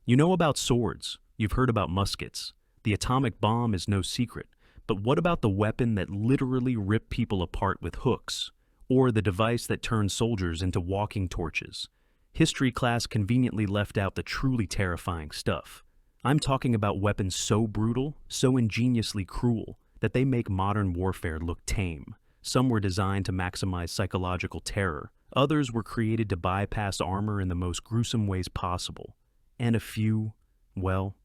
You know about swords, you've heard about muskets. The atomic bomb is no secret, but what about the weapon that literally ripped people apart with hooks? Or the device that turned soldiers into walking torches? History class conveniently left out the truly terrifying stuff. I'm talking about weapons so brutal, so ingeniously cruel, that they make modern warfare look tame. Some were designed to maximize psychological terror. Others were created to bypass armor in the most gruesome ways possible. And a few, well,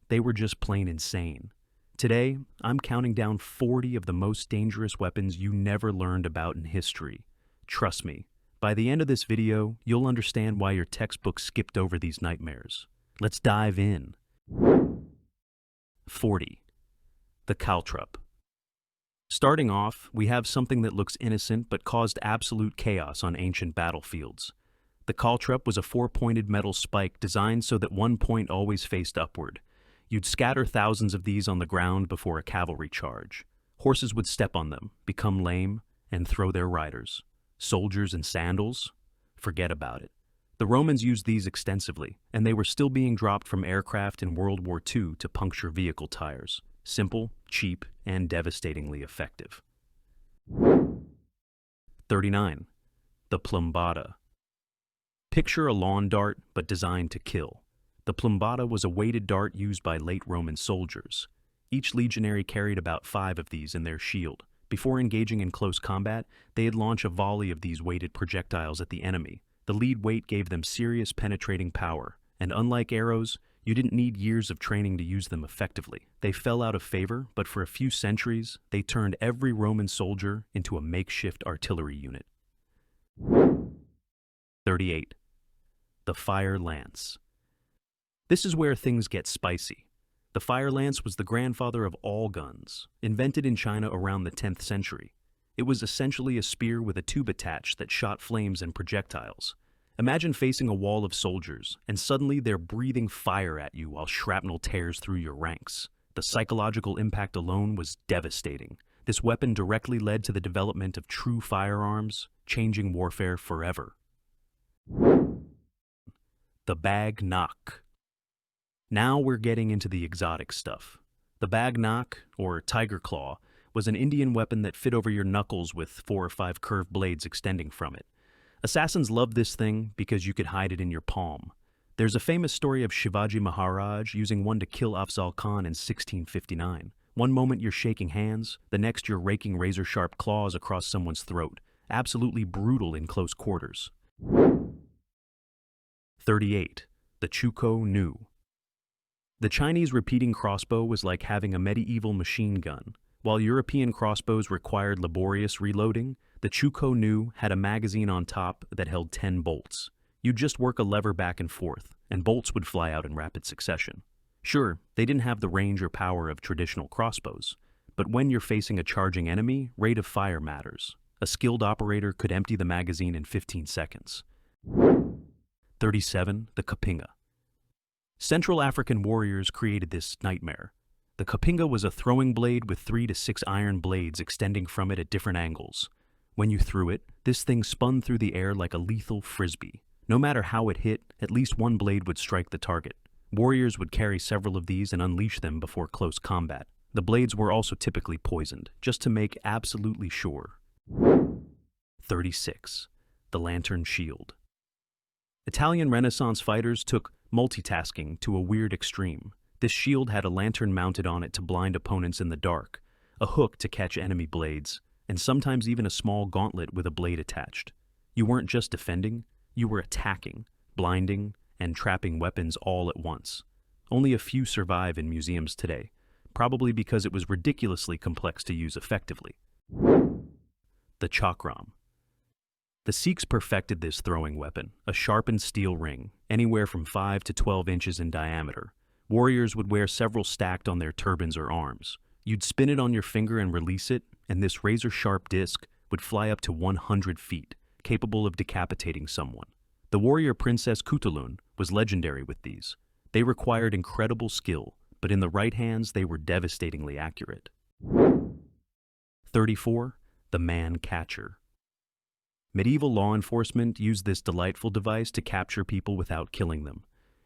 they were just plain insane. Today, I'm counting down 40 of the most dangerous weapons you never learned about in history. Trust me, by the end of this video, you'll understand why your textbook skipped over these nightmares. Let's dive in. 40. The caltrop. Starting off, we have something that looks innocent but caused absolute chaos on ancient battlefields. The caltrop was a four-pointed metal spike designed so that one point always faced upward. You'd scatter thousands of these on the ground before a cavalry charge. Horses would step on them, become lame, and throw their riders. Soldiers in sandals? Forget about it. The Romans used these extensively, and they were still being dropped from aircraft in World War II to puncture vehicle tires. Simple, cheap, and devastatingly effective. 39. The plumbata. Picture a lawn dart, but designed to kill. The plumbata was a weighted dart used by late Roman soldiers. Each legionary carried about 5 of these in their shield. Before engaging in close combat, they'd launch a volley of these weighted projectiles at the enemy. The lead weight gave them serious penetrating power, and unlike arrows, you didn't need years of training to use them effectively. They fell out of favor, but for a few centuries, they turned every Roman soldier into a makeshift artillery unit. 38. The fire lance. This is where things get spicy. The fire lance was the grandfather of all guns, invented in China around the 10th century. It was essentially a spear with a tube attached that shot flames and projectiles. Imagine facing a wall of soldiers, and suddenly they're breathing fire at you while shrapnel tears through your ranks. The psychological impact alone was devastating. This weapon directly led to the development of true firearms, changing warfare forever. The bag knock. Now we're getting into the exotic stuff. The bag knock, or tiger claw, was an Indian weapon that fit over your knuckles with 4 or 5 curved blades extending from it. Assassins loved this thing because you could hide it in your palm. There's a famous story of Shivaji Maharaj using one to kill Afzal Khan in 1659. One moment you're shaking hands, the next you're raking razor-sharp claws across someone's throat. Absolutely brutal in close quarters. 38. The Chuko Nu. The Chinese repeating crossbow was like having a medieval machine gun. While European crossbows required laborious reloading, the Chuko Nu had a magazine on top that held 10 bolts. You'd just work a lever back and forth, and bolts would fly out in rapid succession. Sure, they didn't have the range or power of traditional crossbows, but when you're facing a charging enemy, rate of fire matters. A skilled operator could empty the magazine in 15 seconds. 37. The Kapinga. Central African warriors created this nightmare. The kapinga was a throwing blade with 3 to 6 iron blades extending from it at different angles. When you threw it, this thing spun through the air like a lethal frisbee. No matter how it hit, at least one blade would strike the target. Warriors would carry several of these and unleash them before close combat. The blades were also typically poisoned, just to make absolutely sure. 36. The lantern shield. Italian Renaissance fighters took multitasking to a weird extreme. This shield had a lantern mounted on it to blind opponents in the dark, a hook to catch enemy blades, and sometimes even a small gauntlet with a blade attached. You weren't just defending, you were attacking, blinding, and trapping weapons all at once. Only a few survive in museums today, probably because it was ridiculously complex to use effectively. The chakram. The Sikhs perfected this throwing weapon, a sharpened steel ring, anywhere from 5 to 12 inches in diameter. Warriors would wear several stacked on their turbans or arms. You'd spin it on your finger and release it, and this razor-sharp disc would fly up to 100 feet, capable of decapitating someone. The warrior princess Kutulun was legendary with these. They required incredible skill, but in the right hands they were devastatingly accurate. 34. The man-catcher. Medieval law enforcement used this delightful device to capture people without killing them.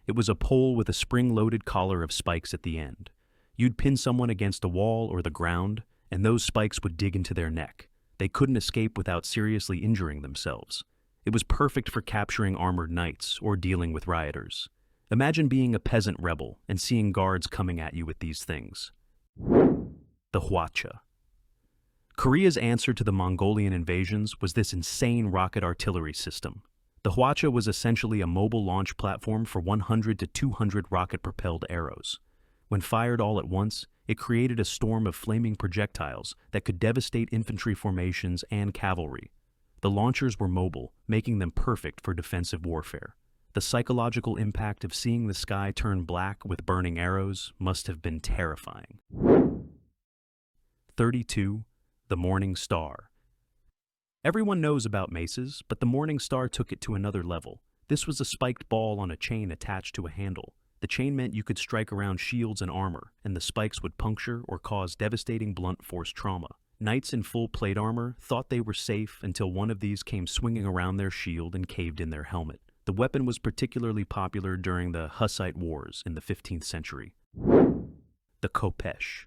It was a pole with a spring-loaded collar of spikes at the end. You'd pin someone against a wall or the ground, and those spikes would dig into their neck. They couldn't escape without seriously injuring themselves. It was perfect for capturing armored knights or dealing with rioters. Imagine being a peasant rebel and seeing guards coming at you with these things. The Hwacha. Korea's answer to the Mongolian invasions was this insane rocket artillery system. The Hwacha was essentially a mobile launch platform for 100 to 200 rocket-propelled arrows. When fired all at once, it created a storm of flaming projectiles that could devastate infantry formations and cavalry. The launchers were mobile, making them perfect for defensive warfare. The psychological impact of seeing the sky turn black with burning arrows must have been terrifying. 32. The Morning Star. Everyone knows about maces, but the Morning Star took it to another level. This was a spiked ball on a chain attached to a handle. The chain meant you could strike around shields and armor, and the spikes would puncture or cause devastating blunt force trauma. Knights in full plate armor thought they were safe until one of these came swinging around their shield and caved in their helmet. The weapon was particularly popular during the Hussite Wars in the 15th century. The Khopesh.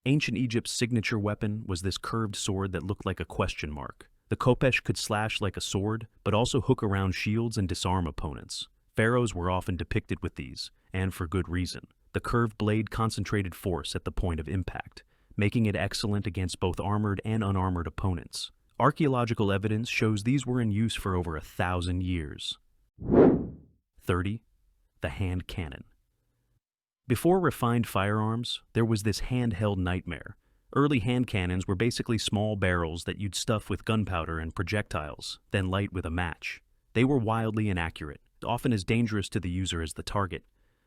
Ancient Egypt's signature weapon was this curved sword that looked like a question mark. The Khopesh could slash like a sword, but also hook around shields and disarm opponents. Pharaohs were often depicted with these, and for good reason. The curved blade concentrated force at the point of impact, making it excellent against both armored and unarmored opponents. Archaeological evidence shows these were in use for over 1,000 years. 30. The hand cannon. Before refined firearms, there was this handheld nightmare. Early hand cannons were basically small barrels that you'd stuff with gunpowder and projectiles, then light with a match. They were wildly inaccurate, often as dangerous to the user as the target,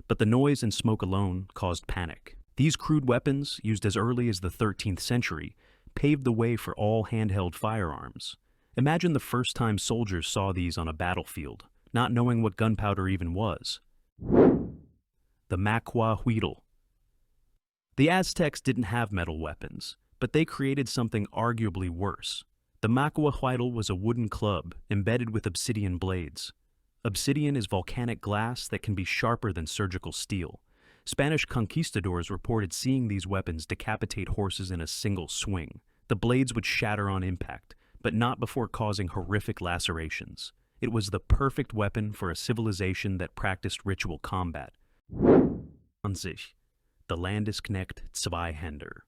but the noise and smoke alone caused panic. These crude weapons, used as early as the 13th century, paved the way for all handheld firearms. Imagine the first time soldiers saw these on a battlefield, not knowing what gunpowder even was. The Maquahuitl. The Aztecs didn't have metal weapons, but they created something arguably worse. The Maquahuitl was a wooden club embedded with obsidian blades. Obsidian is volcanic glass that can be sharper than surgical steel. Spanish conquistadors reported seeing these weapons decapitate horses in a single swing. The blades would shatter on impact, but not before causing horrific lacerations. It was the perfect weapon for a civilization that practiced ritual combat. 20. The Landesknecht Zweihänder.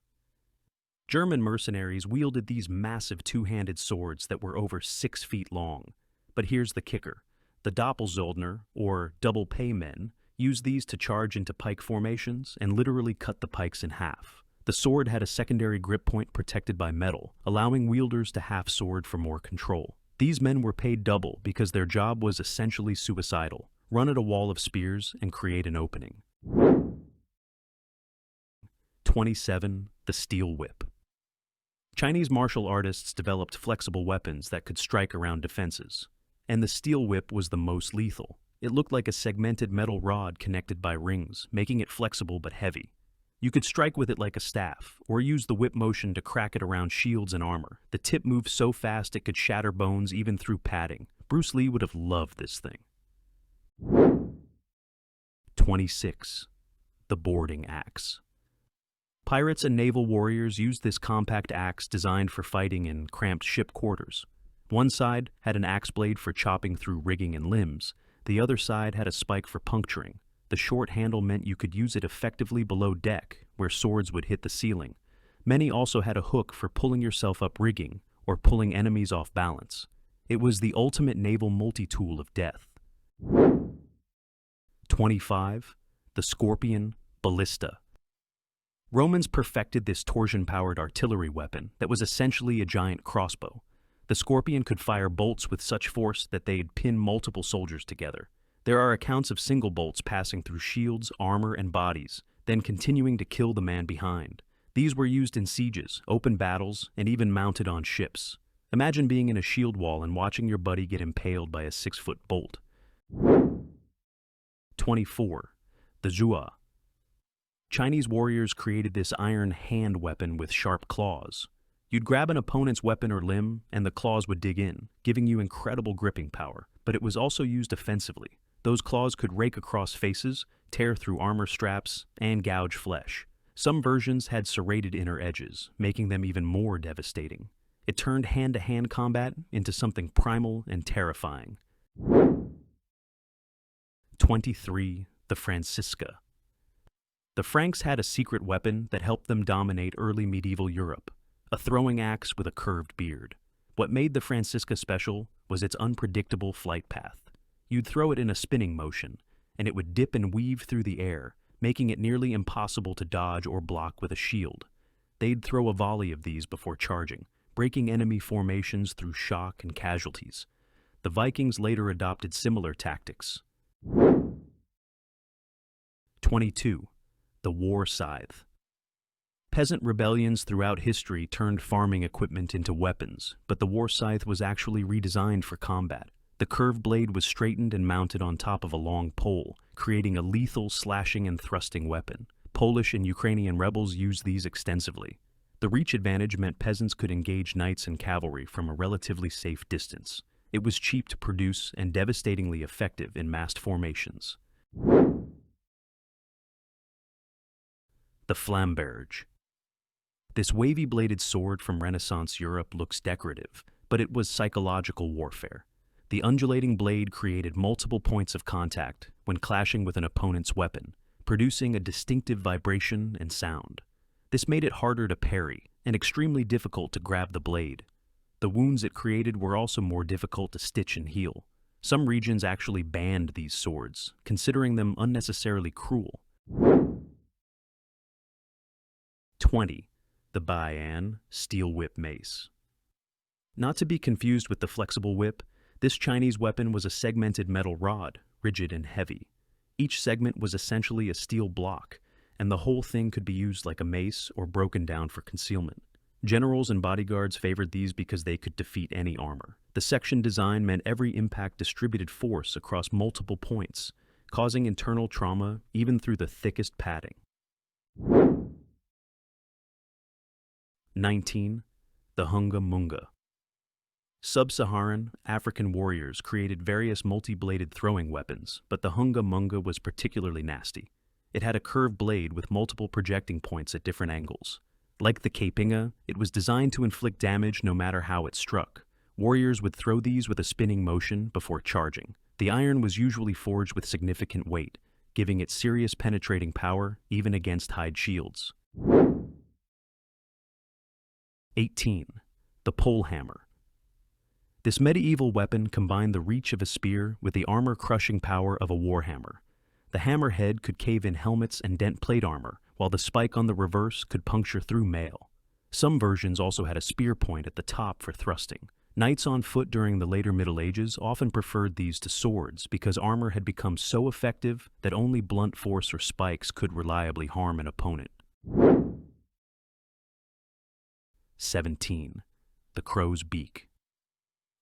German mercenaries wielded these massive two-handed swords that were over 6 feet long. But here's the kicker. The Doppelzollner, or double pay men, used these to charge into pike formations and literally cut the pikes in half. The sword had a secondary grip point protected by metal, allowing wielders to half sword for more control. These men were paid double because their job was essentially suicidal: run at a wall of spears and create an opening. 27. The Steel Whip. Chinese martial artists developed flexible weapons that could strike around defenses, and the steel whip was the most lethal. It looked like a segmented metal rod connected by rings, making it flexible but heavy. You could strike with it like a staff, or use the whip motion to crack it around shields and armor. The tip moved so fast it could shatter bones even through padding. Bruce Lee would have loved this thing. 26. The Boarding Axe. Pirates and naval warriors used this compact axe designed for fighting in cramped ship quarters. One side had an axe blade for chopping through rigging and limbs. The other side had a spike for puncturing. The short handle meant you could use it effectively below deck, where swords would hit the ceiling. Many also had a hook for pulling yourself up rigging or pulling enemies off balance. It was the ultimate naval multi-tool of death. 25. The Scorpion Ballista. Romans perfected this torsion-powered artillery weapon that was essentially a giant crossbow. The Scorpion could fire bolts with such force that they'd pin multiple soldiers together. There are accounts of single bolts passing through shields, armor, and bodies, then continuing to kill the man behind. These were used in sieges, open battles, and even mounted on ships. Imagine being in a shield wall and watching your buddy get impaled by a 6-foot bolt. 24. The Zhua. Chinese warriors created this iron hand weapon with sharp claws. You'd grab an opponent's weapon or limb, and the claws would dig in, giving you incredible gripping power, but it was also used offensively. Those claws could rake across faces, tear through armor straps, and gouge flesh. Some versions had serrated inner edges, making them even more devastating. It turned hand-to-hand combat into something primal and terrifying. 23. The Francisca. The Franks had a secret weapon that helped them dominate early medieval Europe, a throwing axe with a curved beard. What made the Francisca special was its unpredictable flight path. You'd throw it in a spinning motion, and it would dip and weave through the air, making it nearly impossible to dodge or block with a shield. They'd throw a volley of these before charging, breaking enemy formations through shock and casualties. The Vikings later adopted similar tactics. 22. The War Scythe. Peasant rebellions throughout history turned farming equipment into weapons, but the war scythe was actually redesigned for combat. The curved blade was straightened and mounted on top of a long pole, creating a lethal slashing and thrusting weapon. Polish and Ukrainian rebels used these extensively. The reach advantage meant peasants could engage knights and cavalry from a relatively safe distance. It was cheap to produce and devastatingly effective in massed formations. The Flamberge. This wavy-bladed sword from Renaissance Europe looks decorative, but it was psychological warfare. The undulating blade created multiple points of contact when clashing with an opponent's weapon, producing a distinctive vibration and sound. This made it harder to parry and extremely difficult to grab the blade. The wounds it created were also more difficult to stitch and heal. Some regions actually banned these swords, considering them unnecessarily cruel. 20. The Bayan steel whip mace. Not to be confused with the flexible whip, this Chinese weapon was a segmented metal rod, rigid and heavy. Each segment was essentially a steel block, and the whole thing could be used like a mace or broken down for concealment. Generals and bodyguards favored these because they could defeat any armor. The section design meant every impact distributed force across multiple points, causing internal trauma even through the thickest padding. 19. The Hunga Munga. Sub-Saharan African warriors created various multi-bladed throwing weapons, but the Hunga Munga was particularly nasty. It had a curved blade with multiple projecting points at different angles. Like the Kapinga, it was designed to inflict damage no matter how it struck. Warriors would throw these with a spinning motion before charging. The iron was usually forged with significant weight, giving it serious penetrating power even against hide shields. 18. The pole hammer. This medieval weapon combined the reach of a spear with the armor-crushing power of a warhammer. The hammer head could cave in helmets and dent plate armor, while the spike on the reverse could puncture through mail. Some versions also had a spear point at the top for thrusting. Knights on foot during the later Middle Ages often preferred these to swords because armor had become so effective that only blunt force or spikes could reliably harm an opponent. 17. The Crow's Beak.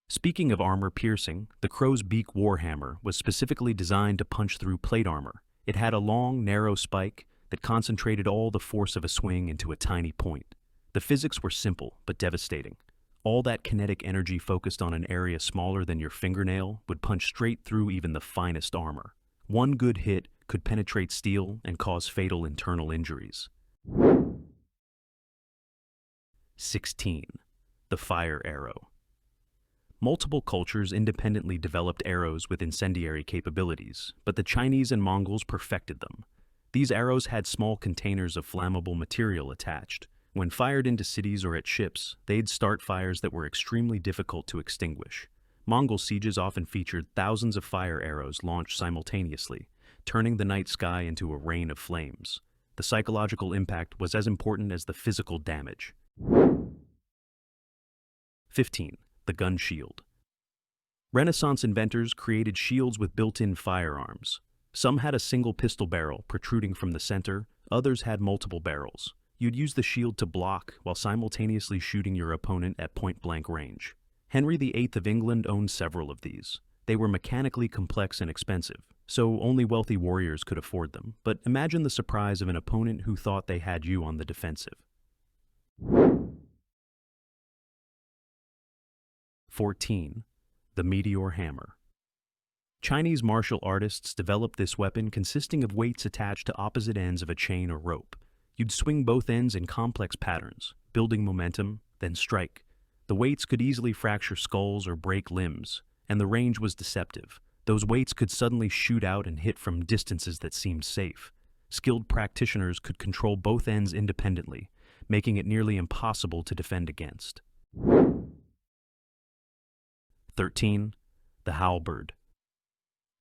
Speaking of armor piercing, the Crow's Beak warhammer was specifically designed to punch through plate armor. It had a long, narrow spike that concentrated all the force of a swing into a tiny point. The physics were simple but devastating. All that kinetic energy focused on an area smaller than your fingernail would punch straight through even the finest armor. One good hit could penetrate steel and cause fatal internal injuries. 16. The fire arrow. Multiple cultures independently developed arrows with incendiary capabilities, but the Chinese and Mongols perfected them. These arrows had small containers of flammable material attached. When fired into cities or at ships, they'd start fires that were extremely difficult to extinguish. Mongol sieges often featured thousands of fire arrows launched simultaneously, turning the night sky into a rain of flames. The psychological impact was as important as the physical damage. 15. The gun shield. Renaissance inventors created shields with built-in firearms. Some had a single pistol barrel protruding from the center, others had multiple barrels. You'd use the shield to block while simultaneously shooting your opponent at point-blank range. Henry VIII of England owned several of these. They were mechanically complex and expensive, so only wealthy warriors could afford them. But imagine the surprise of an opponent who thought they had you on the defensive. 14. The meteor hammer. Chinese martial artists developed this weapon consisting of weights attached to opposite ends of a chain or rope. You'd swing both ends in complex patterns, building momentum, then strike. The weights could easily fracture skulls or break limbs, and the range was deceptive. Those weights could suddenly shoot out and hit from distances that seemed safe. Skilled practitioners could control both ends independently, making it nearly impossible to defend against. 13. The halberd.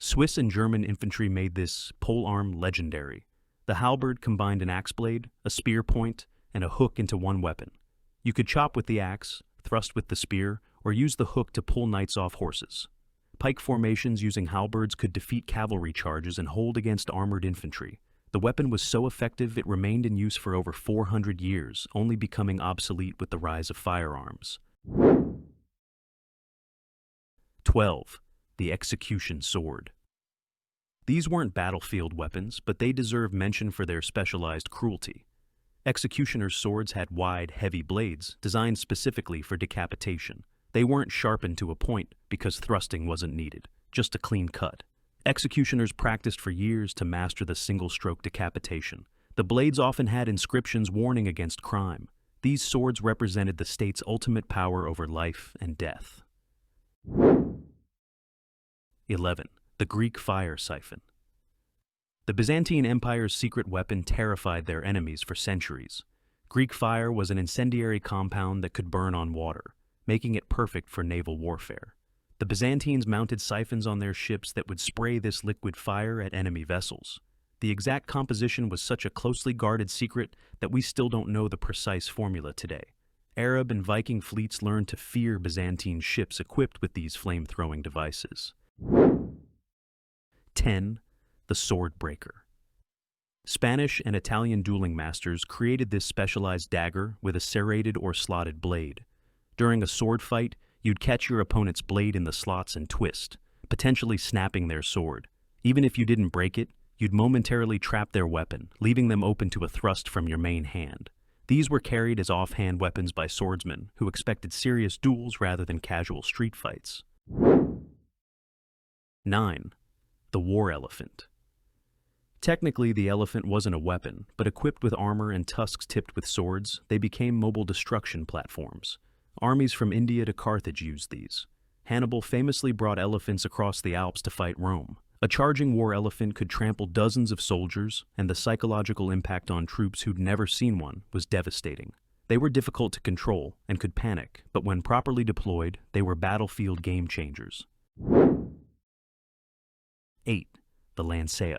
Swiss and German infantry made this polearm legendary. The halberd combined an axe blade, a spear point, and a hook into one weapon. You could chop with the axe, thrust with the spear, or use the hook to pull knights off horses. Pike formations using halberds could defeat cavalry charges and hold against armored infantry. The weapon was so effective it remained in use for over 400 years, only becoming obsolete with the rise of firearms. 12. The execution sword. These weren't battlefield weapons, but they deserve mention for their specialized cruelty. Executioners' swords had wide, heavy blades designed specifically for decapitation. They weren't sharpened to a point because thrusting wasn't needed, just a clean cut. Executioners practiced for years to master the single-stroke decapitation. The blades often had inscriptions warning against crime. These swords represented the state's ultimate power over life and death. 11. The Greek fire siphon. The Byzantine Empire's secret weapon terrified their enemies for centuries. Greek fire was an incendiary compound that could burn on water, making it perfect for naval warfare. The Byzantines mounted siphons on their ships that would spray this liquid fire at enemy vessels. The exact composition was such a closely guarded secret that we still don't know the precise formula today. Arab and Viking fleets learned to fear Byzantine ships equipped with these flame-throwing devices. 10. The sword breaker. Spanish and Italian dueling masters created this specialized dagger with a serrated or slotted blade. During a sword fight, you'd catch your opponent's blade in the slots and twist, potentially snapping their sword. Even if you didn't break it, you'd momentarily trap their weapon, leaving them open to a thrust from your main hand. These were carried as offhand weapons by swordsmen who expected serious duels rather than casual street fights. 9. The war elephant. Technically, the elephant wasn't a weapon, but equipped with armor and tusks tipped with swords, they became mobile destruction platforms. Armies from India to Carthage used these. Hannibal famously brought elephants across the Alps to fight Rome. A charging war elephant could trample dozens of soldiers, and the psychological impact on troops who'd never seen one was devastating. They were difficult to control and could panic, but when properly deployed, they were battlefield game changers. 8. The lancea.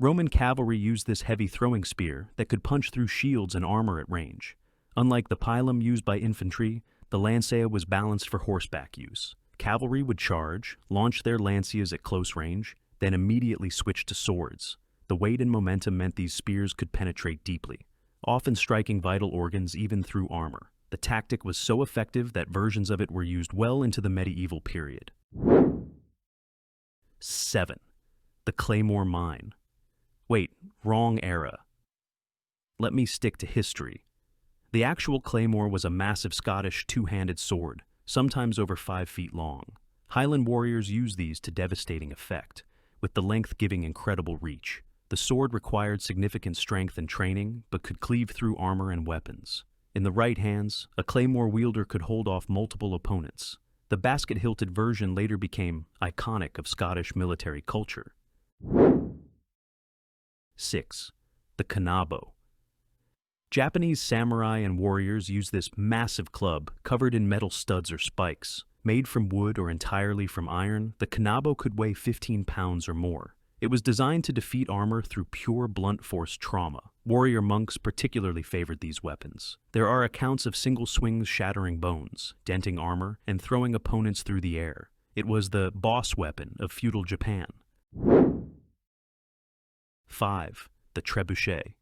Roman cavalry used this heavy throwing spear that could punch through shields and armor at range. Unlike the pilum used by infantry, the lancea was balanced for horseback use. Cavalry would charge, launch their lanceas at close range, then immediately switch to swords. The weight and momentum meant these spears could penetrate deeply, often striking vital organs even through armor. The tactic was so effective that versions of it were used well into the medieval period. 7. The claymore mine. Wait, wrong era. Let me stick to history. The actual claymore was a massive Scottish two-handed sword, sometimes over 5 feet long. Highland warriors used these to devastating effect, with the length giving incredible reach. The sword required significant strength and training, but could cleave through armor and weapons. In the right hands, a claymore wielder could hold off multiple opponents. The basket-hilted version later became iconic of Scottish military culture. 6. The kanabo. Japanese samurai and warriors used this massive club covered in metal studs or spikes. Made from wood or entirely from iron, the kanabo could weigh 15 pounds or more. It was designed to defeat armor through pure blunt force trauma. Warrior monks particularly favored these weapons. There are accounts of single swings shattering bones, denting armor, and throwing opponents through the air. It was the boss weapon of feudal Japan. 5. The trebuchet.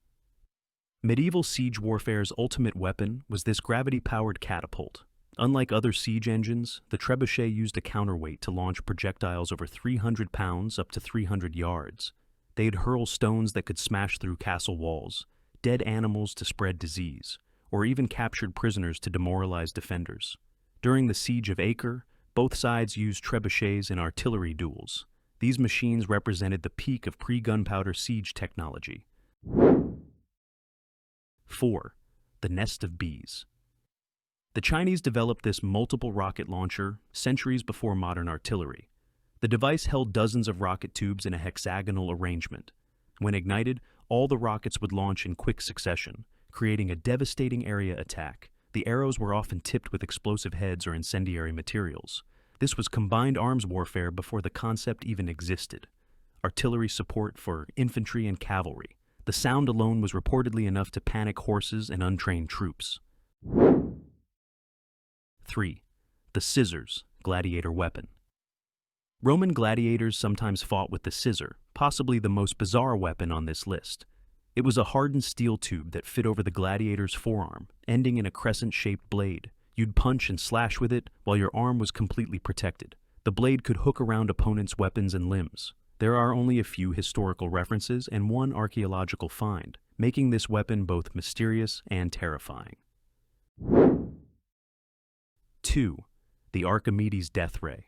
Medieval siege warfare's ultimate weapon was this gravity-powered catapult. Unlike other siege engines, the trebuchet used a counterweight to launch projectiles over 300 pounds up to 300 yards. They'd hurl stones that could smash through castle walls, dead animals to spread disease, or even captured prisoners to demoralize defenders. During the siege of Acre, Both sides used trebuchets in artillery duels. These machines represented the peak of pre-gunpowder siege technology. 4. The nest of bees. The Chinese developed this multiple rocket launcher centuries before modern artillery. The device held dozens of rocket tubes in a hexagonal arrangement. When ignited, all the rockets would launch in quick succession, creating a devastating area attack. The arrows were often tipped with explosive heads or incendiary materials. This was combined arms warfare before the concept even existed. Artillery support for infantry and cavalry. The sound alone was reportedly enough to panic horses and untrained troops. 3. The scissors, gladiator weapon. Roman gladiators sometimes fought with the scissor, possibly the most bizarre weapon on this list. It was a hardened steel tube that fit over the gladiator's forearm, ending in a crescent-shaped blade. You'd punch and slash with it while your arm was completely protected. The blade could hook around opponents' weapons and limbs. There are only a few historical references and one archaeological find, making this weapon both mysterious and terrifying. 2. The Archimedes death ray.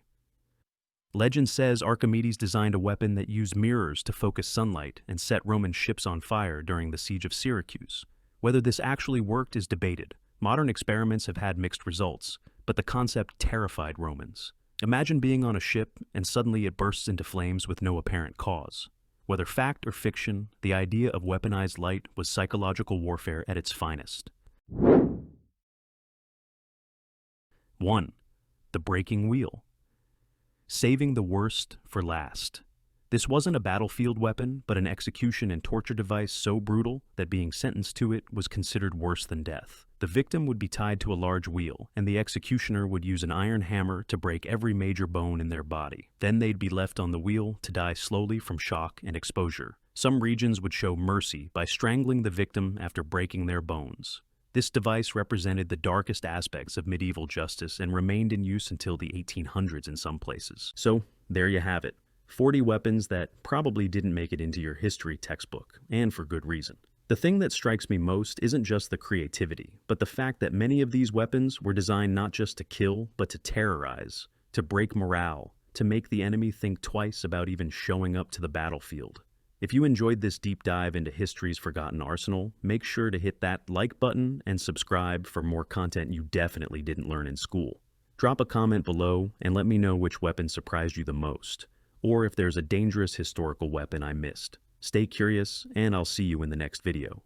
Legend says Archimedes designed a weapon that used mirrors to focus sunlight and set Roman ships on fire during the siege of Syracuse. Whether this actually worked is debated. Modern experiments have had mixed results, but the concept terrified Romans. Imagine being on a ship and suddenly it bursts into flames with no apparent cause. Whether fact or fiction, the idea of weaponized light was psychological warfare at its finest. 1. The breaking wheel. Saving the worst for last. This wasn't a battlefield weapon, but an execution and torture device so brutal that being sentenced to it was considered worse than death. The victim would be tied to a large wheel, and the executioner would use an iron hammer to break every major bone in their body. Then they'd be left on the wheel to die slowly from shock and exposure. Some regions would show mercy by strangling the victim after breaking their bones. This device represented the darkest aspects of medieval justice and remained in use until the 1800s in some places. So, there you have it. 40 weapons that probably didn't make it into your history textbook, and for good reason. The thing that strikes me most isn't just the creativity, but the fact that many of these weapons were designed not just to kill, but to terrorize, to break morale, to make the enemy think twice about even showing up to the battlefield. If you enjoyed this deep dive into history's forgotten arsenal, make sure to hit that like button and subscribe for more content you definitely didn't learn in school. Drop a comment below and let me know which weapon surprised you the most, or if there's a dangerous historical weapon I missed. Stay curious, and I'll see you in the next video.